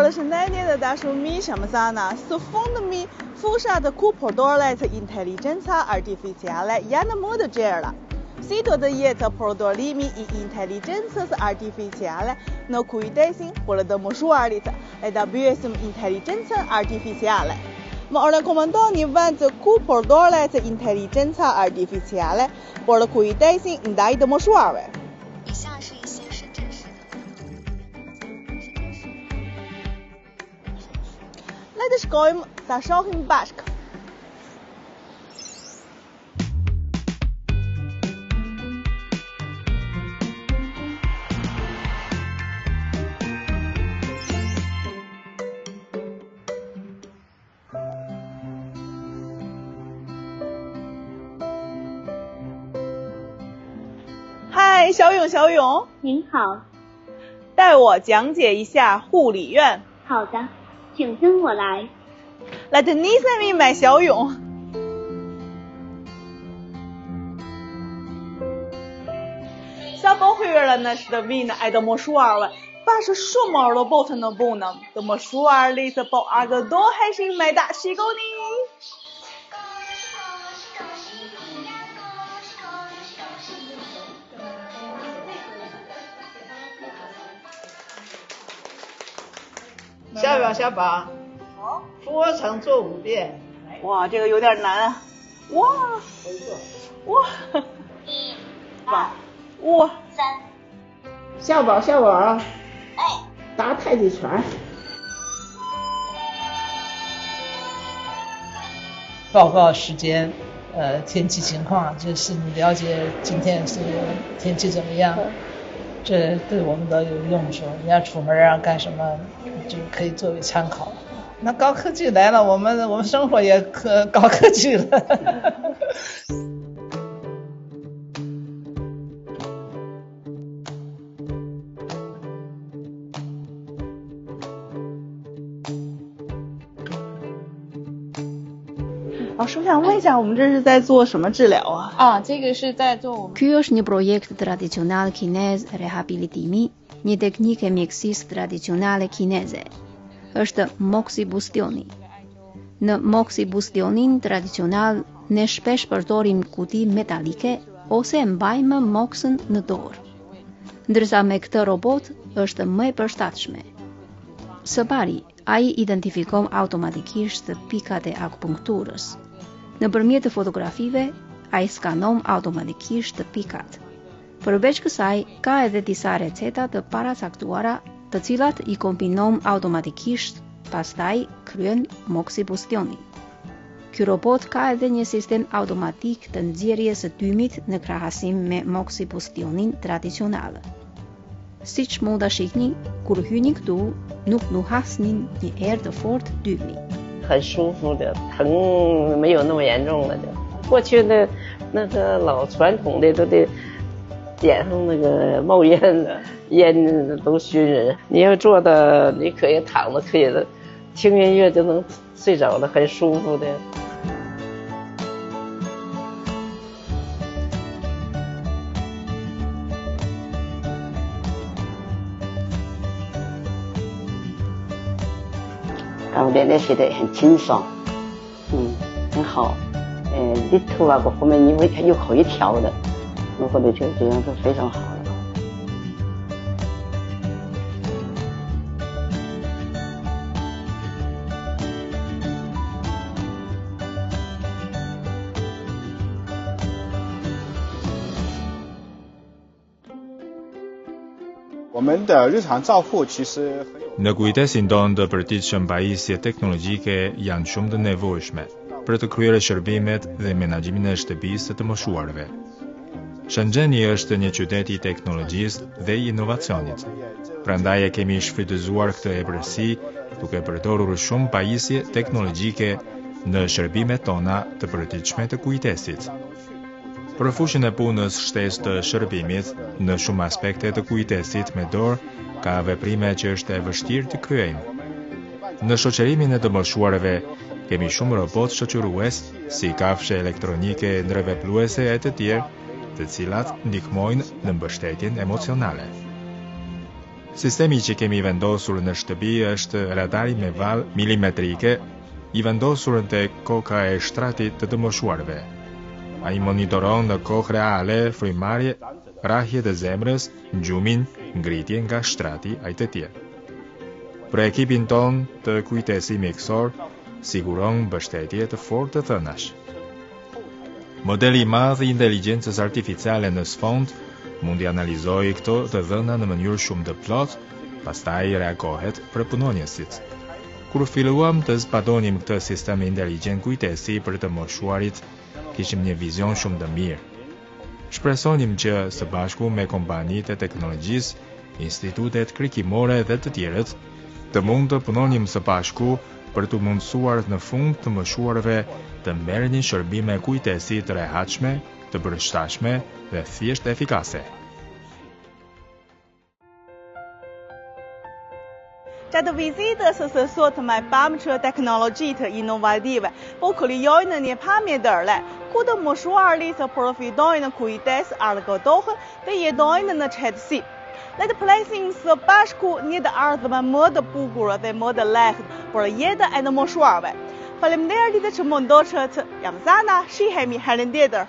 Përshëndetje dhe dashuri Shamsana. Së fundmi, fushat e ku përdoret inteligjenca artificiale janë më të gjera. Si do të jetë përdorimi I inteligjencës artificiale në kujdesin për dëmshuarit e ta byesim inteligjencën artificiale. Më rekomandoni vend ku përdoret inteligjenca artificiale për kujdesin ndaj dëmshuarve. Le të shkojmë ta shohim bashkë.嗨，小勇，您好，带我讲解一下护理院。好的，请跟我来。来的尼塞米买小勇。小宝会儿了那是的为呢爱的魔术儿了，把是什么都不成的不能，的魔术儿里是宝阿个都还是买大西狗呢。小宝，俯卧撑做5遍。哇，这个有点难啊！哇，1、2、3。小宝，打太极拳。报告时间，天气情况，就是你了解今天是天气怎么样，这对我们都有用处。你要出门啊干什么？就可以作为参考。那高科技来了，我们生活也高科技了。老师，我想问一下，我们这是在做什么治疗啊？这个是在做我们。Ky është një projekt tradicional kinez rehabilitimi, një teknikë e mjekësisë tradicionale kineze. Është moksibustioni. Në moksibustionin tradicional ne shpesh përdorim kuti metalike ose mbajmë moksën në dorë. Ndërsa me këtë robot është më e përshtatshme. Së pari, ai identifikon automatikisht pikat e akupunkturës. Nëpërmjet të fotografive, ai skanon automatikisht pikat. Përveç kësaj, ka edhe disa receta të paracaktuara, të cilat I kombinon automatikisht, pastaj kryen moksibustionin. Ky robot ka edhe një sistem automatik të nxjerrjes së dymit në krahasim me moksibustionin tradicional. Siç mund ta shihni, kur hyni këtu, nuk nuhasnin një erë të fortë dymi. 很舒服的，疼没有那么严重了的。过去的那个老传统的都得点上那个冒烟的，烟都熏人。你要坐的，你可以躺着，可以听音乐就能睡着了，很舒服的。我练习得很轻松，很好。你头发各方面因为它有可以调的，我觉得这样是非常好的。我们的日常照护其实很有 Në kujdesin tonë të përditshëm pajisje teknologjike janë shumë të nevojshme për të kryer shërbimet dhe menaxhimin e shtëpisë të moshuarve. Shëngjeni është një qytet I teknologjisë dhe I inovacionit. Prandaj e kemi shfrytëzuar këtë epërsi duke përdorur shumë pajisje teknologjike në shërbimet tona të përditshme të kujdesit. Për fushën e punës shtesë të shërbimit, në shumë aspekte të kujdesit me dorë, ka veprime që është e vështirë të kryejmë. Në shoqërimin e të moshuarve, kemi shumë robot shoqërues, si kafshë elektronike ndërvepruese e të tjerë, të cilat ndihmojnë në mbështetjen emocionale. Sistemi që kemi vendosur në shtëpi është radari me valë milimetrike, I vendosur te koka e shtratit të dëmoshuarve. Ai monitoron në kohë reale frymarrje, rrahje të zemrës, gjumin, ngritje nga shtrati ATT. Për ekipin ton të kujtesi mjekësor, siguron mbështetje të fortë të thënash. Modeli I madh I inteligjencës artificiale në sfond mundi analizojë këto të dhëna në mënyrë shumë të plotë, pastaj reagohet për punonjësit. Kur filluam të zbatonim këtë sistem inteligjent kujtesi për të moshuarit, kishim një vizion shumë të mirë. Shpresonim që së bashku me kompanitë e teknologjisë, institutet krikimore dhe të tjerët, të mund të punonim së bashku për të mundësuar në fund të moshuarve të merrnin shërbime kujtesi të rehatshme, të përshtatshme dhe thjesht efikase. Gjatë vizitës së sotme pam që teknologji të inovative po krijojnë një pamje dërle, ku të moshuarit të përfitojnë kujtes, argëtohen dhe jetojnë në qetësi. Le të presim së bashku një të ardhme më të bukur dhe më të lehtë për jetën e të moshuarve. Faleminderit që mundohet. Jam Zana, shihemi herën tjetër.